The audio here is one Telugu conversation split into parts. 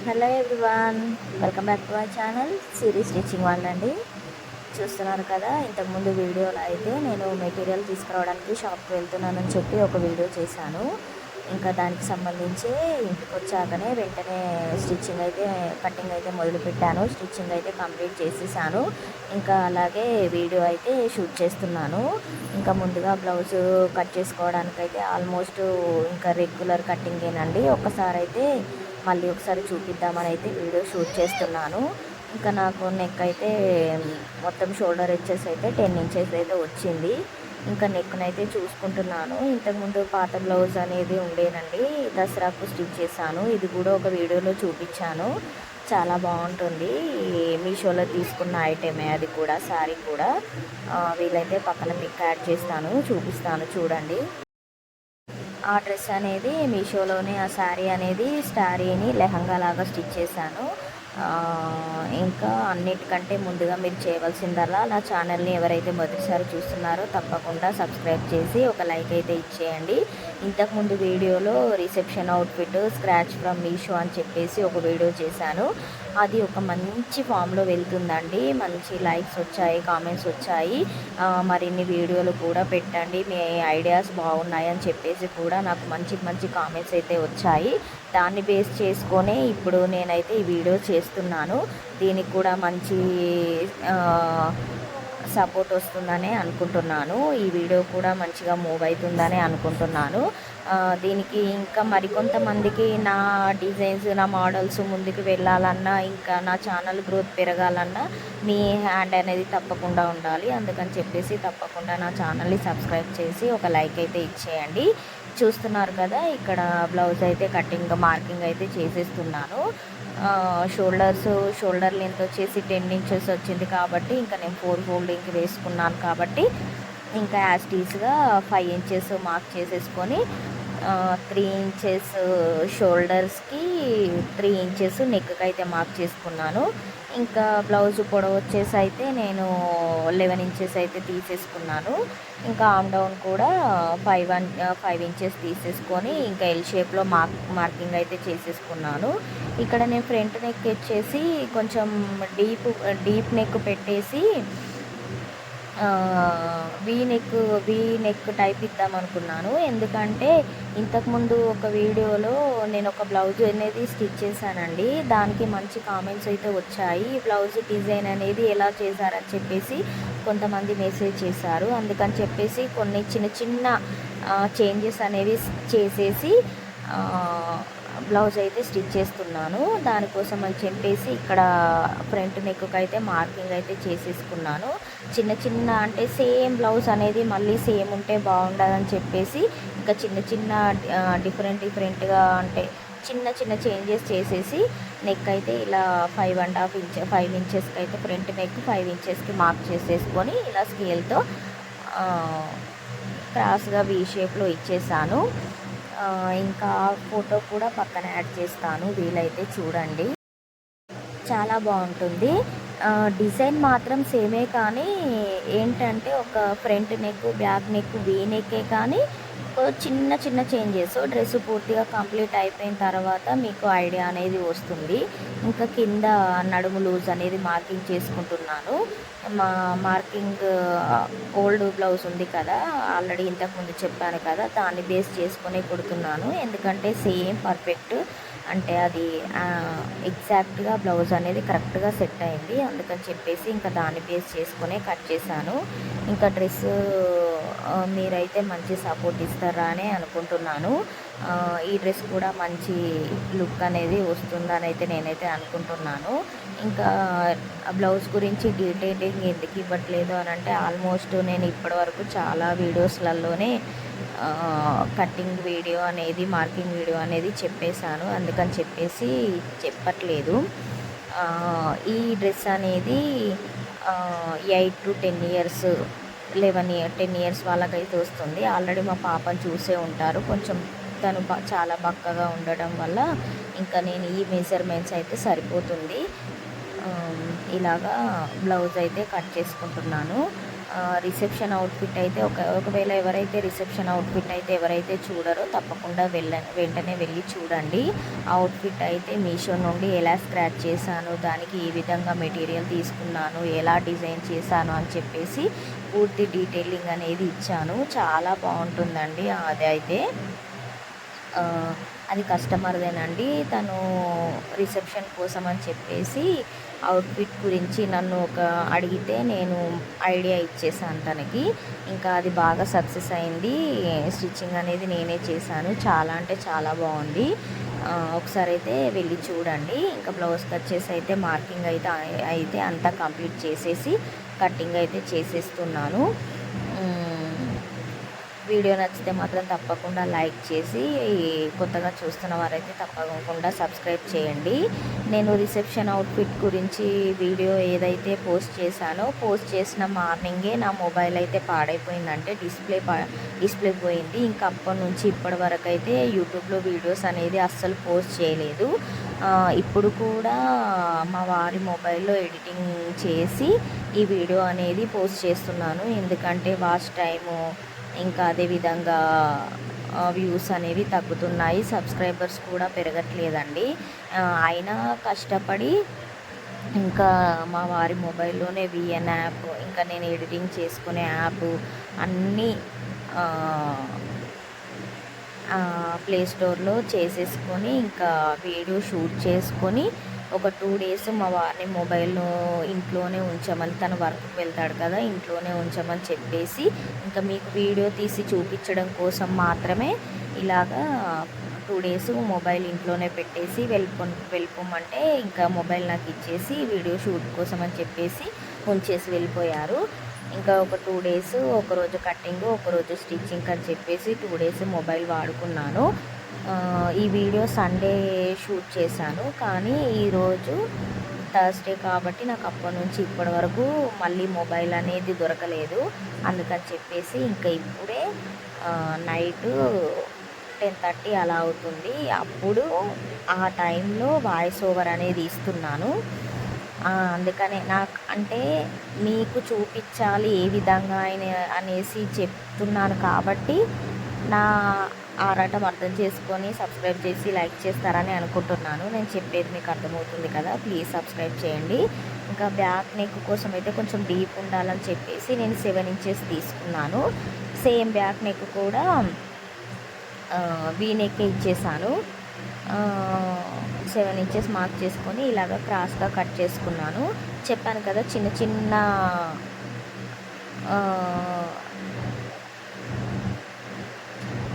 Hello everyone, welcome back to our channel Siri stitching వాళ్ళండి. చూస్తున్నారు కదా, ఇంతకుముందు వీడియోలో అయితే నేను మెటీరియల్ తీసుకురావడానికి షాప్కి వెళ్తున్నానని చెప్పి ఒక వీడియో చేశాను. ఇంకా దానికి సంబంధించి ఇంటికి వచ్చాకనే వెంటనే కటింగ్ అయితే మొదలుపెట్టాను. స్టిచ్చింగ్ అయితే కంప్లీట్ చేసేసాను. ఇంకా అలాగే వీడియో అయితే షూట్ చేస్తున్నాను. ఇంకా ముందుగా బ్లౌజ్ కట్ చేసుకోవడానికైతే ఆల్మోస్ట్ ఇంకా రెగ్యులర్ కటింగేనండి. మళ్ళీ ఒకసారి చూపిద్దామని అయితే వీడియో షూట్ చేస్తున్నాను. ఇంకా నాకు నెక్ అయితే మొత్తం షోల్డర్ ఎడ్జెస్ అయితే 10 ఇంచెస్ అయితే వచ్చింది. ఇంకా నెక్నైతే చూసుకుంటున్నాను. ఇంతకుముందు పాత బ్లౌజ్ అనేది ఉండేనండి, దసరాకు స్టిచ్ చేశాను. ఇది కూడా ఒక వీడియోలో చూపించాను. చాలా బాగుంటుంది. మీషోలో తీసుకున్న ఐటమే అది కూడా, శారీ కూడా. వీలైతే పక్కన పిక్ యాడ్ చేస్తాను, చూపిస్తాను చూడండి. ఆ డ్రెస్ అనేది మీషోలోనే, ఆ శారీ అనేది స్టారీని లెహంగా లాగా స్టిచ్ చేశాను. ఇంకా అన్నిటికంటే ముందుగా మీరు చేయవలసిందల్లా నా ఛానల్ని ఎవరైతే మొదటిసారి చూస్తున్నారో తప్పకుండా సబ్స్క్రైబ్ చేసి ఒక లైక్ అయితే ఇచ్చేయండి. ఇంతకుముందు వీడియోలో reception outfit scratch from Meesho అని చెప్పేసి ఒక వీడియో చేశాను. అది ఒక మంచి ఫామ్లో వెళ్తుందండి. మంచి లైక్స్ వచ్చాయి, కామెంట్స్ వచ్చాయి. మరిన్ని వీడియోలు కూడా పెట్టండి, మీ ఐడియాస్ బాగున్నాయి అని చెప్పేసి కూడా నాకు మంచి మంచి కామెంట్స్ అయితే వచ్చాయి. దాన్ని బేస్ చేసుకొని ఇప్పుడు నేనైతే ఈ వీడియో చేస్తున్నాను. దీనికి కూడా మంచి సపోర్ట్ వస్తుందని అనుకుంటున్నాను. ఈ వీడియో కూడా మంచిగా మూవ్ అవుతుందని అనుకుంటున్నాను. దీనికి ఇంకా మరికొంతమందికి నా డిజైన్స్, నా మోడల్స్ ముందుకు వెళ్ళాలన్నా, ఇంకా నా ఛానల్ గ్రోత్ పెరగాలన్నా మీ హ్యాండ్ అనేది తప్పకుండా ఉండాలి. అందుకని చెప్పేసి తప్పకుండా నా ఛానల్ని సబ్స్క్రైబ్ చేసి ఒక లైక్ అయితే ఇచ్చేయండి. చూస్తున్నారు కదా, ఇక్కడ బ్లౌజ్ అయితే కటింగ్ మార్కింగ్ అయితే చేసేస్తున్నాను. షోల్డర్ లెంత్ వచ్చేసి 10 ఇంచెస్ వచ్చింది కాబట్టి ఇంకా నేను 4 ఫోల్డింగ్కి వేసుకున్నాను కాబట్టి ఇంకా యాస్టీస్గా 5 ఇంచెస్ మార్క్ చేసేసుకొని 3 ఇంచెస్ షోల్డర్స్కి, 3 ఇంచెస్ నెక్కి అయితే మార్క్ చేసుకున్నాను. ఇంకా బ్లౌజ్ పొడవు వచ్చేసి అయితే నేను 11 ఇంచెస్ అయితే తీసేసుకున్నాను. ఇంకా ఆమ్ డౌన్ కూడా 5 ఇంచెస్ తీసేసుకొని ఇంకా ఎల్ షేప్లో మార్కింగ్ అయితే చేసేసుకున్నాను. ఇక్కడ నేను ఫ్రంట్ నెక్ వచ్చేసి కొంచెం డీప్ నెక్ పెట్టేసి వీ నెక్ టైప్ ఇద్దామనుకున్నాను. ఎందుకంటే ఇంతకుముందు ఒక వీడియోలో నేను ఒక బ్లౌజ్ అనేది స్టిచ్ చేశానండి. దానికి మంచి కామెంట్స్ అయితే వచ్చాయి. బ్లౌజ్ డిజైన్ అనేది ఎలా చేశారని చెప్పేసి కొంతమంది మెసేజ్ చేశారు. అందుకని చెప్పేసి కొన్ని చిన్న చిన్న చేంజెస్ అనేవి చేసేసి బ్లౌజ్ అయితే స్టిచ్ చేస్తున్నాను. దానికోసం అని చెప్పేసి ఇక్కడ ఫ్రంట్ నెక్కి అయితే మార్కింగ్ అయితే చేసేసుకున్నాను. చిన్న చిన్న అంటే సేమ్ బ్లౌజ్ అనేది మళ్ళీ సేమ్ ఉంటే బాగుండదని చెప్పేసి ఇంకా చిన్న చిన్న డిఫరెంట్గా అంటే చిన్న చిన్న చేంజెస్ చేసేసి నెక్ అయితే ఇలా 5 ఇంచెస్కి అయితే ఫ్రంట్ నెక్ 5 ఇంచెస్కి మార్క్ చేసేసుకొని ఇలా స్కేల్తో క్రాస్గా వీ షేప్లో ఇచ్చేసాను. ఇంకా ఫోటో కూడా పక్కన యాడ్ చేస్తాను, వీలైతే చూడండి. చాలా బాగుంటుంది. డిజైన్ మాత్రం సేమే, కానీ ఏంటంటే ఒక front neck, back neck, V నెక్కే కానీ చిన్న చిన్న చేంజెస్. డ్రెస్ పూర్తిగా కంప్లీట్ అయిపోయిన తర్వాత మీకు ఐడియా అనేది వస్తుంది. ఇంకా కింద నడుము లూజ్ అనేది మార్కింగ్ చేసుకుంటున్నాను. మార్కింగ్ ఓల్డ్ బ్లౌజ్ ఉంది కదా, ఆల్రెడీ ఇంతకుముందు చెప్పాను కదా, దాన్ని బేస్ చేసుకొని కుడుతున్నాను. ఎందుకంటే సేమ్ పర్ఫెక్ట్ అంటే అది ఎగ్జాక్ట్గా బ్లౌజ్ అనేది కరెక్ట్గా సెట్ అయింది. అందుకని చెప్పేసి ఇంకా దాన్ని బేస్ చేసుకునే కట్ చేశాను. ఇంకా డ్రెస్ మీరైతే మంచి సపోర్ట్ ఇస్తారా అని అనుకుంటున్నాను. ఈ డ్రెస్ కూడా మంచి లుక్ అనేది వస్తుందని అయితే నేనైతే అనుకుంటున్నాను. ఇంకా బ్లౌజ్ గురించి డీటెయిలింగ్ ఎందుకు ఇవ్వట్లేదు అని అంటే, ఆల్మోస్ట్ నేను ఇప్పటివరకు చాలా వీడియోస్లలోనే కటింగ్ వీడియో అనేది, మార్కింగ్ వీడియో అనేది చెప్పేశాను. అందుకని చెప్పేసి చెప్పట్లేదు. ఈ డ్రెస్ అనేది 8 to 10 ఇయర్స్, 10 ఇయర్స్ వాళ్ళకైతే వస్తుంది. ఆల్రెడీ మా పాపను చూసే ఉంటారు. కొంచెం తను చాలా బక్కగా ఉండడం వల్ల ఇంకా నేను ఈ మెజర్మెంట్స్ అయితే సరిపోతుంది. ఇలాగా బ్లౌజ్ అయితే కట్ చేసుకుంటున్నాను. రిసెప్షన్ అవుట్ఫిట్ అయితే ఒకవేళ ఎవరైతే చూడరో తప్పకుండా వెంటనే వెళ్ళి చూడండి. అవుట్ఫిట్ అయితే మీషో నుండి ఎలా స్క్రాచ్ చేశాను, దానికి ఏ విధంగా మెటీరియల్ తీసుకున్నాను, ఎలా డిజైన్ చేశాను అని చెప్పేసి పూర్తి డీటెయిలింగ్ అనేది ఇచ్చాను. చాలా బాగుంటుందండి అది అయితే. అది కస్టమర్దేనండి. తను రిసెప్షన్ కోసం అని చెప్పేసి అవుట్ఫిట్ గురించి నన్ను అడిగితే నేను ఐడియా ఇచ్చేసాను తనకి. ఇంకా అది బాగా సక్సెస్ అయింది. స్టిచ్చింగ్ అనేది నేనే చేశాను. చాలా అంటే చాలా బాగుంది. ఒకసారి అయితే వెళ్ళి చూడండి. ఇంకా బ్లౌజ్కి వచ్చేసి అయితే మార్కింగ్ అయితే అంతా కంప్లీట్ చేసేసి కటింగ్ అయితే చేసేస్తున్నాను. వీడియో నచ్చితే మాత్రం తప్పకుండా లైక్ చేసి, కొత్తగా చూస్తున్న వారైతే తప్పకుండా సబ్స్క్రైబ్ చేయండి. నేను రిసెప్షన్ అవుట్ఫిట్ గురించి వీడియో ఏదైతే పోస్ట్ చేశానో, పోస్ట్ చేసిన మార్నింగే నా మొబైల్ అయితే పాడైపోయిందంటే డిస్ప్లే పోయింది. ఇంకా అప్పటి నుంచి ఇప్పటి వరకు అయితే యూట్యూబ్లో వీడియోస్ అనేది అస్సలు పోస్ట్ చేయలేదు. ఇప్పుడు కూడా మా వారి మొబైల్లో ఎడిటింగ్ చేసి ఈ వీడియో అనేది పోస్ట్ చేస్తున్నాను. ఎందుకంటే వాచ్ టైము, ఇంకా అదేవిధంగా వ్యూస్ అనేవి తగ్గుతున్నాయి, సబ్స్క్రైబర్స్ కూడా పెరగట్లేదండి. అయినా కష్టపడి ఇంకా మా వారి మొబైల్లోనే విఎన్ యాప్, ఇంకా నేను ఎడిటింగ్ చేసుకునే యాప్ అన్నీ ప్లే స్టోర్లో చేసేసుకొని ఇంకా వీడియో షూట్ చేసుకొని ఒక 2 డేస్ మా వారిని మొబైల్లో ఇంట్లోనే ఉంచమని, తను వర్క్కి వెళ్తాడు కదా, ఇంట్లోనే ఉంచమని చెప్పేసి ఇంకా మీకు వీడియో తీసి చూపించడం కోసం మాత్రమే ఇలాగా 2 డేస్ మొబైల్ ఇంట్లోనే పెట్టేసి వెళ్ళిపోమంటే ఇంకా మొబైల్ నాకు ఇచ్చేసి వీడియో షూట్ కోసం అని చెప్పేసి ఉంచేసి వెళ్ళిపోయారు. ఇంకా ఒక 2 డేస్, ఒకరోజు కటింగ్, ఒకరోజు స్టిచ్చింగ్ అని చెప్పేసి 2 డేస్ మొబైల్ వాడుకున్నాను. ఈ వీడియో సండే షూట్ చేశాను, కానీ ఈరోజు థర్స్డే కాబట్టి నాకు అప్పటి నుంచి ఇప్పటి వరకు మళ్ళీ మొబైల్ అనేది దొరకలేదు. అందుకని చెప్పేసి ఇంకా ఇప్పుడే నైటు 10:30 అలా అవుతుంది. అప్పుడు ఆ టైంలో వాయిస్ ఓవర్ అనేది ఇస్తున్నాను. అందుకనే నాకు అంటే మీకు చూపించాలి ఏ విధంగా అనేసి చెప్తున్నాను కాబట్టి నా ఆరాటం అర్థం చేసుకొని సబ్స్క్రైబ్ చేసి లైక్ చేస్తారని అనుకుంటున్నాను. నేను చెప్పేది మీకు అర్థమవుతుంది కదా, ప్లీజ్ సబ్స్క్రైబ్ చేయండి. ఇంకా బ్యాక్ నెక్ కోసం అయితే కొంచెం డీప్ ఉండాలని చెప్పేసి నేను 7 ఇంచెస్ తీసుకున్నాను. సేమ్ బ్యాక్ నెక్ కూడా వీ నెక్ ఇచ్చేసాను. 7 ఇంచెస్ మార్క్ చేసుకొని ఇలాగ క్రాస్గా కట్ చేసుకున్నాను. చెప్పాను కదా, చిన్న చిన్న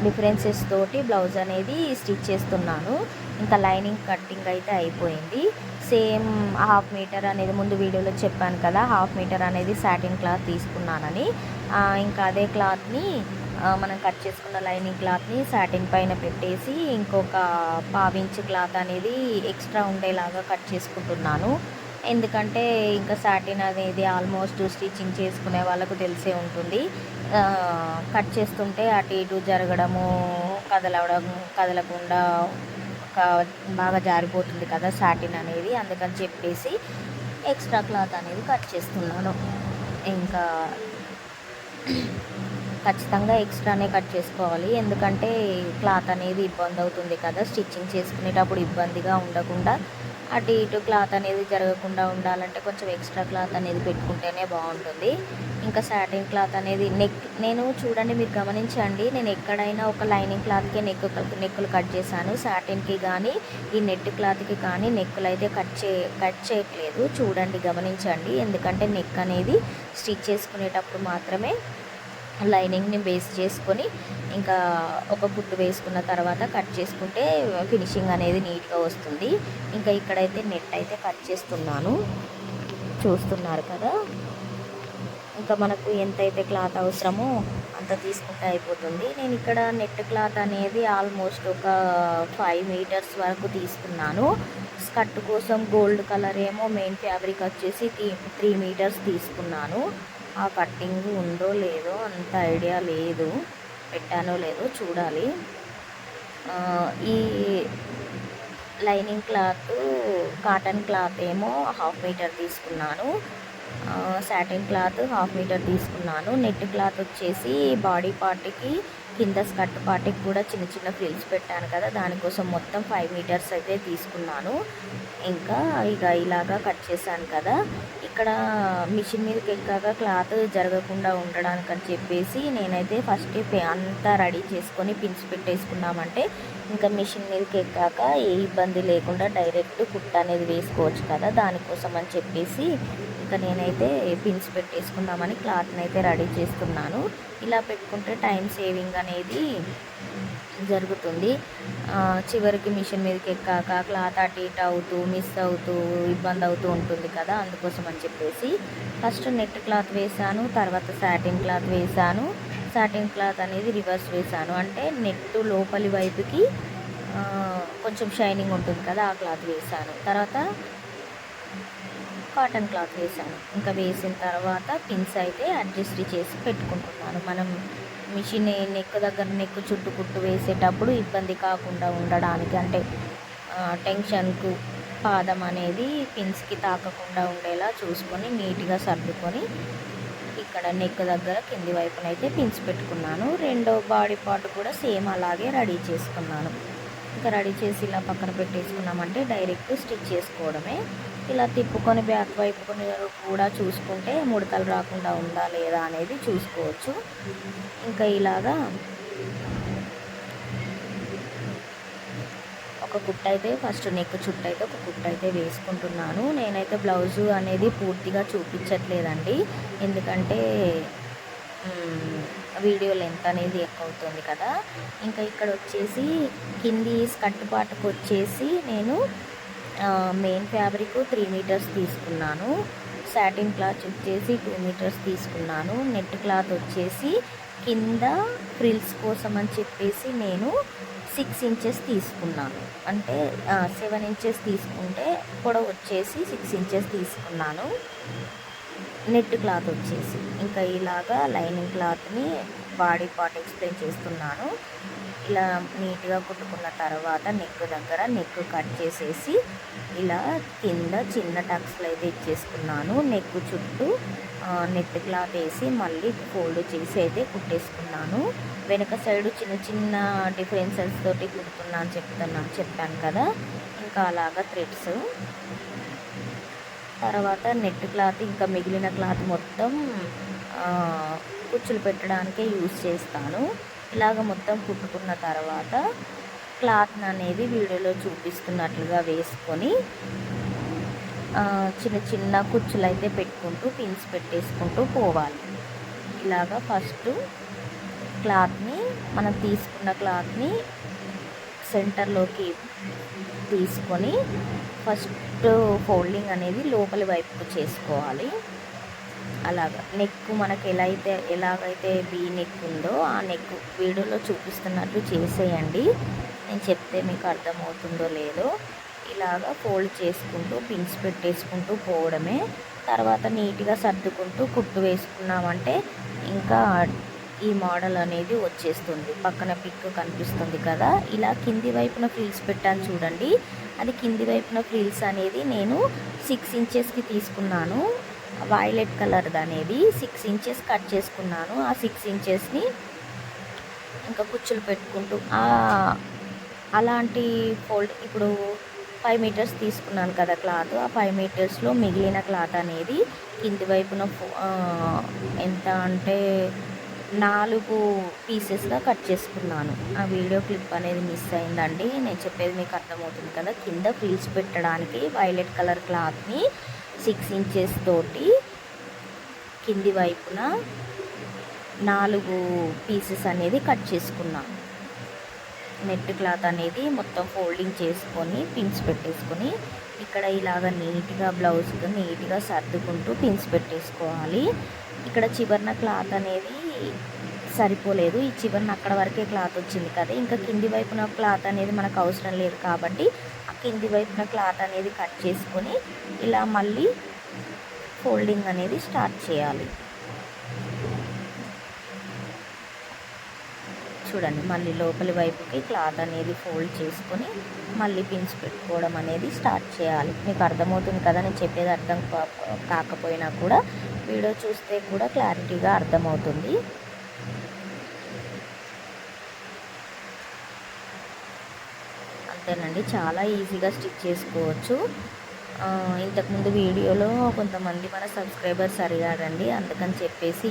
డిఫరెన్సెస్ తోటి బ్లౌజ్ అనేది స్టిచ్ చేస్తున్నాను. ఇంకా లైనింగ్ కట్టింగ్ అయితే అయిపోయింది. సేమ్ 1/2 మీటర్ అనేది ముందు వీడియోలో చెప్పాను కదా, 1/2 మీటర్ అనేది సాటిన్ క్లాత్ తీసుకున్నానని. ఇంకా అదే క్లాత్ని మనం కట్ చేసుకున్న లైనింగ్ క్లాత్ని సాటిన్ పైన పెట్టేసి ఇంకొక 1/2 ఇంచ్ క్లాత్ అనేది ఎక్స్ట్రా ఉండేలాగా కట్ చేసుకుంటున్నాను. ఎందుకంటే ఇంకా సాటిన్ అనేది ఆల్మోస్ట్ స్టిచ్చింగ్ చేసుకునే వాళ్ళకు తెలిసే ఉంటుంది. కట్ చేస్తుంటే అటు ఇటు జరగడము, కదలకుండా బాగా జారిపోతుంది కదా సాటిన్ అనేది. అందుకని చెప్పేసి ఎక్స్ట్రా క్లాత్ అనేది కట్ చేస్తున్నాను. ఇంకా ఖచ్చితంగా ఎక్స్ట్రానే కట్ చేసుకోవాలి, ఎందుకంటే క్లాత్ అనేది ఇబ్బంది అవుతుంది కదా, స్టిచ్చింగ్ చేసుకునేటప్పుడు ఇబ్బందిగా ఉండకుండా అటు ఇటు క్లాత్ అనేది జరగకుండా ఉండాలంటే కొంచెం ఎక్స్ట్రా క్లాత్ అనేది పెట్టుకుంటేనే బాగుంటుంది. ఇంకా సాటిన్ క్లాత్ అనేది నేను చూడండి, మీరు గమనించండి, నేను ఎక్కడైనా ఒక లైనింగ్ క్లాత్కి నెక్కులు కట్ చేశాను. సాటిన్కి కానీ ఈ నెట్ క్లాత్కి కానీ నెక్కులు అయితే కట్ చేయట్లేదు. చూడండి, గమనించండి, ఎందుకంటే నెక్ అనేది స్టిచ్ చేసుకునేటప్పుడు మాత్రమే లైనింగ్ని బేస్ చేసుకొని ఇంకా ఒక కుట్టు వేసుకున్న తర్వాత కట్ చేసుకుంటే ఫినిషింగ్ అనేది నీట్గా వస్తుంది. ఇంకా ఇక్కడైతే నెట్ అయితే కట్ చేస్తున్నాను, చూస్తున్నారు కదా. ఇంకా మనకు ఎంతైతే క్లాత్ అవసరమో అంత తీసుకుంటే అయిపోతుంది. నేను ఇక్కడ నెట్ క్లాత్ అనేది ఆల్మోస్ట్ ఒక 5 మీటర్స్ వరకు తీసుకున్నాను. స్కర్ట్ కోసం గోల్డ్ కలర్ ఏమో మెయిన్ ఫ్యాబ్రిక్ వచ్చేసి 3 మీటర్స్ తీసుకున్నాను. ఆ కట్టింగ్ ఉందో లేదో అంత ఐడియా లేదు, పెట్టానో లేదో చూడాలి. ఈ లైనింగ్ క్లాత్ కాటన్ క్లాత్ ఏమో 1/2 మీటర్ తీసుకున్నాను. సాటిన్ క్లాత్ 1/2 మీటర్ తీసుకున్నాను. నెట్ క్లాత్ వచ్చేసి బాడీ పార్ట్కి కింద స్కర్ట్ పార్ట్కి కూడా చిన్న చిన్న ఫ్రిల్స్ పెట్టాను కదా, దానికోసం మొత్తం 5 మీటర్స్ అయితే తీసుకున్నాను. ఇంకా ఇలాగా కట్ చేశాను కదా. ఇక్కడ మిషన్ మీదకి ఎక్కాక క్లాత్ జరగకుండా ఉండడానికి అని చెప్పేసి నేనైతే ఫస్ట్ అంతా రెడీ చేసుకొని పిన్స్ పెట్టేసుకున్నామంటే ఇంకా మిషన్ మీదకి ఎక్కాక ఏ ఇబ్బంది లేకుండా డైరెక్ట్ కుట్ట అనేది వేసుకోవచ్చు కదా, దానికోసం అని చెప్పేసి ఇంకా నేనైతే పిన్స్ పెట్టేసుకుందామని క్లాత్ని అయితే రెడీ చేస్తున్నాను. ఇలా పెట్టుకుంటే టైం సేవింగ్ అనేది జరుగుతుంది. చివరికి మిషన్ మీదకి ఎక్కాక క్లాత్ అటు ఇటు అవుతూ మిస్ అవుతూ ఇబ్బంది అవుతూ ఉంటుంది కదా, అందుకోసం అని చెప్పేసి ఫస్ట్ నెట్ క్లాత్ వేసాను, తర్వాత సాటిన్ క్లాత్ వేసాను. సాటిన్ క్లాత్ అనేది రివర్స్ వేసాను, అంటే నెట్ లోపలి వైపుకి కొంచెం షైనింగ్ ఉంటుంది కదా, ఆ క్లాత్ వేసాను. తర్వాత కాటన్ క్లాత్ వేసాను. ఇంకా వేసిన తర్వాత పిన్స్ అయితే అడ్జస్ట్ చేసి పెట్టుకుంటున్నాను. మనం మిషన్ నెక్ దగ్గర నెక్ చుట్టూ కుట్టు వేసేటప్పుడు ఇబ్బంది కాకుండా ఉండడానికి, అంటే టెన్షన్కు పాదం అనేది పిన్స్కి తాకకుండా ఉండేలా చూసుకొని నీట్గా సర్దుకొని ఇక్కడ నెక్ దగ్గర కింది వైపున అయితే పిన్స్ పెట్టుకున్నాను. రెండో బాడీ పార్ట్ కూడా సేమ్ అలాగే రెడీ చేసుకున్నాను. ఇంకా రెడీ చేసి ఇలా పక్కన పెట్టేసుకున్నామంటే డైరెక్ట్ స్టిచ్ చేసుకోవడమే. ఇలా తిప్పుకొని బ్యాక్ వైపు కూడా చూసుకుంటే ముడతలు రాకుండా ఉందా లేదా అనేది చూసుకోవచ్చు. ఇంకా ఇలాగా ఒక కుట్ట అయితే ఫస్ట్ నెక్ చుట్టూ అయితే ఒక కుట్ట అయితే వేసుకుంటున్నాను. నేనైతే బ్లౌజు అనేది పూర్తిగా చూపించట్లేదండి, ఎందుకంటే వీడియో లెంత్ అనేది ఎక్కువ అవుతుంది కదా. ఇంకా ఇక్కడ వచ్చేసి కింది స్కర్ట్ పార్ట్కి వచ్చేసి నేను మెయిన్ ఫ్యాబ్రిక్ 3 మీటర్స్ తీసుకున్నాను. సాటిన్ క్లాత్ వచ్చేసి 2 మీటర్స్ తీసుకున్నాను. నెట్ క్లాత్ వచ్చేసి కింద ఫ్రిల్స్ కోసం అని చెప్పేసి నేను 6 ఇంచెస్ తీసుకున్నాను, అంటే 7 ఇంచెస్ తీసుకుంటే పొడవు వచ్చేసి 6 ఇంచెస్ తీసుకున్నాను నెట్ క్లాత్ వచ్చేసి. ఇంకా ఇలాగా లైనింగ్ క్లాత్ని బాడీ పార్ట్ ఎక్స్ప్లెయిన్ చేస్తున్నాను. ఇలా నీట్గా కుట్టుకున్న తర్వాత నెక్ దగ్గర నెక్ కట్ చేసేసి ఇలా కింద చిన్న టక్స్లు అయితే ఇచ్చేసుకున్నాను. నెక్ చుట్టూ నెట్ క్లాత్ వేసి మళ్ళీ ఫోల్డ్ చేసి అయితే కుట్టేసుకున్నాను. వెనక సైడు చిన్న చిన్న డిఫరెన్సెస్ తోటి కుడుతున్నాను చెప్పాను కదా, ఇంకా అలాగా థ్రెడ్స్. తర్వాత నెట్ క్లాత్ ఇంకా మిగిలిన క్లాత్ మొత్తం కుచ్చులు పెట్టడానికే యూజ్ చేస్తాను. ఇలాగ మొత్తం కుట్టుకున్న తర్వాత క్లాత్ని అనేది వీడియోలో చూపిస్తున్నట్లుగా వేసుకొని చిన్న చిన్న కుచ్చులు అయితే పెట్టుకుంటూ పిన్స్ పెట్టేసుకుంటూ పోవాలి. ఇలాగ ఫస్ట్ క్లాత్ని మనం తీసుకున్న క్లాత్ని సెంటర్లోకి తీసుకొని ఫస్ట్ ఫోల్డింగ్ అనేది లోపలి వైపుకు చేసుకోవాలి. అలాగా నెక్ మనకి ఎలాగైతే బీ నెక్ ఉందో ఆ నెక్ వీడియోలో చూపిస్తున్నట్లు చేసేయండి. నేను చెప్తే మీకు అర్థమవుతుందో లేదో. ఇలాగా ఫోల్డ్ చేసుకుంటూ పిన్స్ పెట్టేసుకుంటూ పోవడమే. తర్వాత నీట్గా సర్దుకుంటూ కుట్టు వేసుకున్నామంటే ఇంకా ఈ మోడల్ అనేది వచ్చేస్తుంది. పక్కన పిక్ కనిపిస్తుంది కదా, ఇలా కింది వైపున ఫ్రిల్స్ పెట్టాను చూడండి. అది కింది వైపున ఫ్రిల్స్ అనేది నేను 6 ఇంచెస్కి తీసుకున్నాను. వైలెట్ కలర్ది అనేది 6 ఇంచెస్ కట్ చేసుకున్నాను. ఆ 6 ఇంచెస్ని ఇంకా కుచ్చులు పెట్టుకుంటూ అలాంటి ఫోల్డ్ ఇప్పుడు 5 మీటర్స్ తీసుకున్నాను కదా క్లాత్, ఆ 5 మీటర్స్లో మిగిలిన క్లాత్ అనేది కింది వైపున ఎంత అంటే 4 పీసెస్గా కట్ చేసుకున్నాను. ఆ వీడియో క్లిప్ అనేది మిస్ అయిందండి. నేను చెప్పేది మీకు అర్థమవుతుంది కదా. కింద ఫ్రిల్స్ పెట్టడానికి వైలెట్ కలర్ క్లాత్ని 6 ఇంచెస్ తోటి కింది వైపున 4 పీసెస్ అనేది కట్ చేసుకున్నాను. నెట్ క్లాత్ అనేది మొత్తం ఫోల్డింగ్ చేసుకొని పిన్స్ పెట్టేసుకొని ఇక్కడ ఇలాగ నీట్గా బ్లౌజ్కి నీట్గా సర్దుకుంటూ పిన్స్ పెట్టేసుకోవాలి. ఇక్కడ చివరన క్లాత్ అనేది సరిపోలేదు, ఈ చివరన అక్కడ వరకే క్లాత్ వచ్చింది కదా. ఇంకా కింది వైపున క్లాత్ అనేది మనకు అవసరం లేదు కాబట్టి ఆ కింది వైపున క్లాత్ అనేది కట్ చేసుకొని ఇలా మళ్ళీ ఫోల్డింగ్ అనేది స్టార్ట్ చేయాలి. చూడండి మళ్ళీ లోపలి వైపుకి క్లాత్ అనేది ఫోల్డ్ చేసుకొని మళ్ళీ పిన్స్ పెట్టుకోవడం అనేది స్టార్ట్ చేయాలి. మీకు అర్థమవుతుంది కదా, నేను చెప్పేది అర్థం కాకపోయినా కూడా వీడియో చూస్తే కూడా క్లారిటీగా అర్థమవుతుంది. అంతేనండి, చాలా ఈజీగా స్టిచ్ చేసుకోవచ్చు. ఇంతకుముందు వీడియోలో కొంతమంది మన సబ్స్క్రైబర్స్ అడిగారండి, అందుకని చెప్పేసి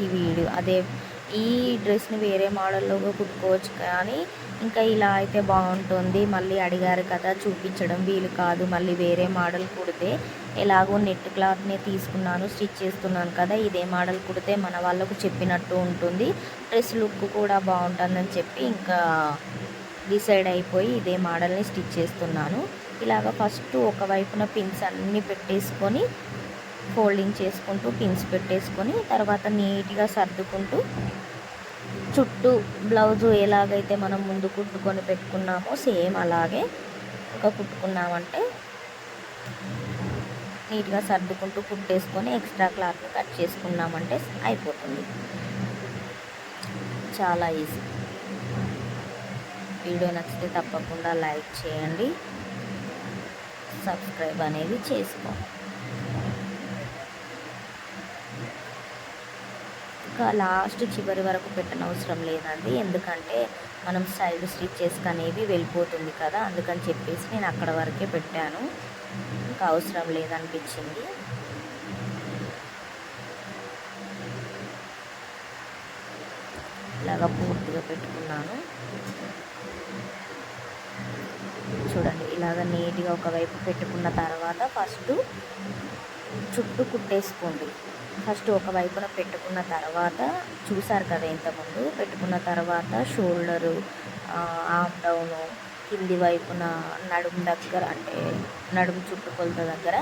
ఈ డ్రెస్ని వేరే మోడల్లో కుట్టుకోవచ్చు కానీ ఇంకా ఇలా అయితే బాగుంటుంది, మళ్ళీ అడిగారు కదా చూపించడం వీలు కాదు, మళ్ళీ వేరే మోడల్ కుడితే ఎలాగో నెట్ క్లాత్నే తీసుకున్నాను, స్టిచ్ చేస్తున్నాను కదా, ఇదే మోడల్ కుడితే మన వాళ్ళకు చెప్పినట్టు ఉంటుంది, డ్రెస్ లుక్ కూడా బాగుంటుందని చెప్పి ఇంకా డిసైడ్ అయిపోయి ఇదే మోడల్ని స్టిచ్ చేస్తున్నాను. ఇలాగ ఫస్ట్ ఒకవైపున పిన్స్ అన్నీ పెట్టేసుకొని ఫోల్డింగ్ చేసుకుంటూ పిన్స్ పెట్టేసుకొని తర్వాత నీట్గా సర్దుకుంటూ చుట్టూ బ్లౌజు ఎలాగైతే మనం ముందు కుట్టుకొని పెట్టుకున్నామో సేమ్ అలాగే ఇంకా కుట్టుకున్నామంటే నీట్గా సర్దుకుంటూ కుట్టేసుకొని ఎక్స్ట్రా క్లాత్ని కట్ చేసుకున్నామంటే అయిపోతుంది. చాలా ఈజీ. వీడియో నచ్చితే తప్పకుండా లైక్ చేయండి, సబ్స్క్రైబ్ అనేది చేసుకోండి. ఇంకా లాస్ట్ చివరి వరకు పెట్టనవసరం లేదండి, ఎందుకంటే మనం సైడ్ స్టిచ్చెస్ అనేవి వెళ్ళిపోతుంది కదా, అందుకని చెప్పేసి నేను అక్కడ వరకే పెట్టాను, ఇంకా అవసరం లేదనిపించింది. ఇలాగా పూర్తిగా పెట్టుకున్నాను. చూడండి ఇలాగ నీట్గా ఒకవైపు పెట్టుకున్న తర్వాత ఫస్ట్ చుట్టూ కుట్టేసుకోండి. ఫస్ట్ ఒకవైపున పెట్టుకున్న తర్వాత చూసారు కదా ఇంతకుముందు, పెట్టుకున్న తర్వాత షోల్డరు, ఆమ్ డౌను, కింది వైపున నడుము దగ్గర అంటే నడుము చుట్టుకొలత దగ్గర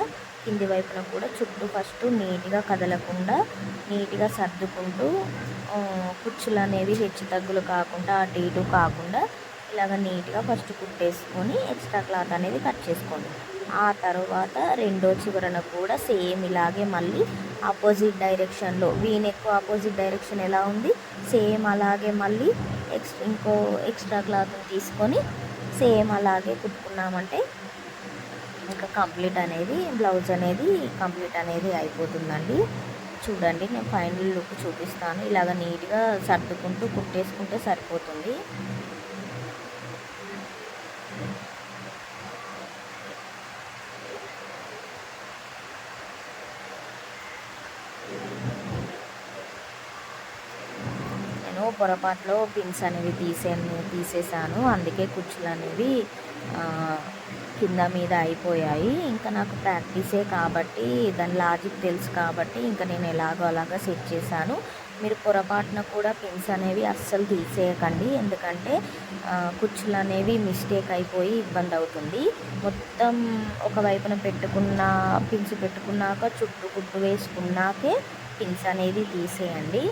కింది వైపున కూడా చుట్టూ ఫస్ట్ నీట్గా కదలకుండా నీట్గా సర్దుకుంటూ కుచ్చులు అనేవి హెచ్చు తగ్గులు కాకుండా అటు ఇటు కాకుండా ఇలాగ నీట్గా ఫస్ట్ కుట్టేసుకొని ఎక్స్ట్రా క్లాత్ అనేది కట్ చేసుకోండి. ఆ తర్వాత రెండో చివరన కూడా సేమ్ ఇలాగే మళ్ళీ ఆపోజిట్ డైరెక్షన్లో వీనెక్ ఆపోజిట్ డైరెక్షన్ ఎలా ఉంది సేమ్ అలాగే మళ్ళీ ఇంకో ఎక్స్ట్రా క్లాత్ని తీసుకొని సేమ్ అలాగే కుట్టుకున్నామంటే ఇంకా కంప్లీట్ అనేది బ్లౌజ్ అనేది కంప్లీట్ అనేది అయిపోతుందండి. చూడండి నేను ఫైనల్ లుక్ చూపిస్తాను. ఇలాగ నీట్గా సర్దుకుంటూ కుట్టేసుకుంటే సరిపోతుంది. నేను పొరపాటులో పిన్స్ అనేవి తీసేసాను, అందుకే కుచ్చులు అనేవి కింద మీద అయిపోయాయి. ఇంకా నాకు ప్రాక్టీసే కాబట్టి దాని లాజిక్ తెలుసు కాబట్టి ఇంకా నేను ఎలాగో అలాగా సెట్ చేశాను. మీరు పొరపాటున కూడా పిన్స్ అనేవి అస్సలు తీసేయకండి, ఎందుకంటే కుచ్చులు అనేవి మిస్టేక్ అయిపోయి ఇబ్బంది అవుతుంది. మొత్తం ఒకవైపున పిన్స్ పెట్టుకున్నాక చుట్టూ కుట్టు వేసుకున్నాకే పిన్స్ అనేది తీసేయండి.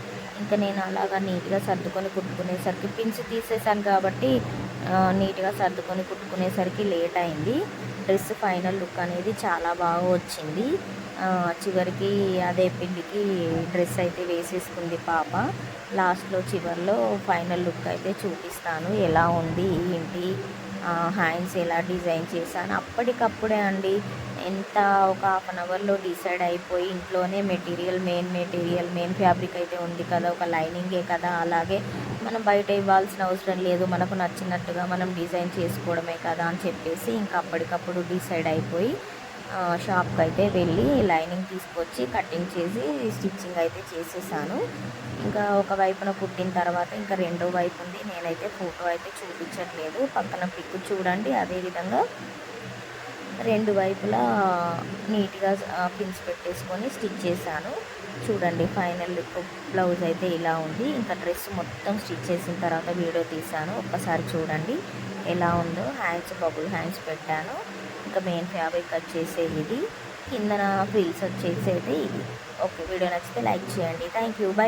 ఇంకా నేను అలాగా నీట్గా సర్దుకొని కుట్టుకునేసరికి పిన్స్ తీసేసాను కాబట్టి నీట్గా సర్దుకొని కుట్టుకునేసరికి లేట్ అయింది. డ్రెస్ ఫైనల్ లుక్ అనేది చాలా బాగా వచ్చింది. చివరికి అదే పిండికి డ్రెస్ అయితే వేసేసుకుంది పాప. లాస్ట్లో చివరిలో ఫైనల్ లుక్ అయితే చూపిస్తాను ఎలా ఉంది ఏంటి, హ్యాండ్స్ ఎలా డిజైన్ చేశాను అప్పటికప్పుడే అండి. ఎంత ఒక హాఫ్ అన్ అవర్లో డిసైడ్ అయిపోయి ఇంట్లోనే మెయిన్ ఫ్యాబ్రిక్ అయితే ఉంది కదా, ఒక లైనింగే కదా, అలాగే మనం బయట ఇవ్వాల్సిన అవసరం లేదు, మనకు నచ్చినట్టుగా మనం డిజైన్ చేసుకోవడమే కదా అని చెప్పేసి ఇంకా అప్పటికప్పుడు డిసైడ్ అయిపోయి షాప్కి అయితే వెళ్ళి లైనింగ్ తీసుకొచ్చి కటింగ్ చేసి స్టిచ్చింగ్ అయితే చేసేసాను. ఇంకా ఒక వైపున కుట్టిన తర్వాత ఇంకా రెండో వైపు ఉంది, నేనైతే ఫోటో అయితే చూపించట్లేదు, పక్కన పిక్ చూడండి. అదేవిధంగా రెండు వైపులా నీట్గా పిన్స్ పెట్టేసుకొని స్టిచ్ చేశాను. చూడండి ఫైనల్ లుక్ బ్లౌజ్ అయితే ఇలా ఉంది. ఇంకా డ్రెస్ మొత్తం స్టిచ్ చేసిన తర్వాత వీడియో తీశాను, ఒక్కసారి చూడండి ఎలా ఉందో. హ్యాండ్స్ బబుల్ హ్యాండ్స్ పెట్టాను. ఇంకా మెయిన్ ఫ్యాబ్రిక్ వచ్చేసేది ఇది, కిందన ఫ్రిల్స్ వచ్చేసేది ఇది. ఓకే, వీడియో నచ్చితే లైక్ చేయండి. Thank you, by.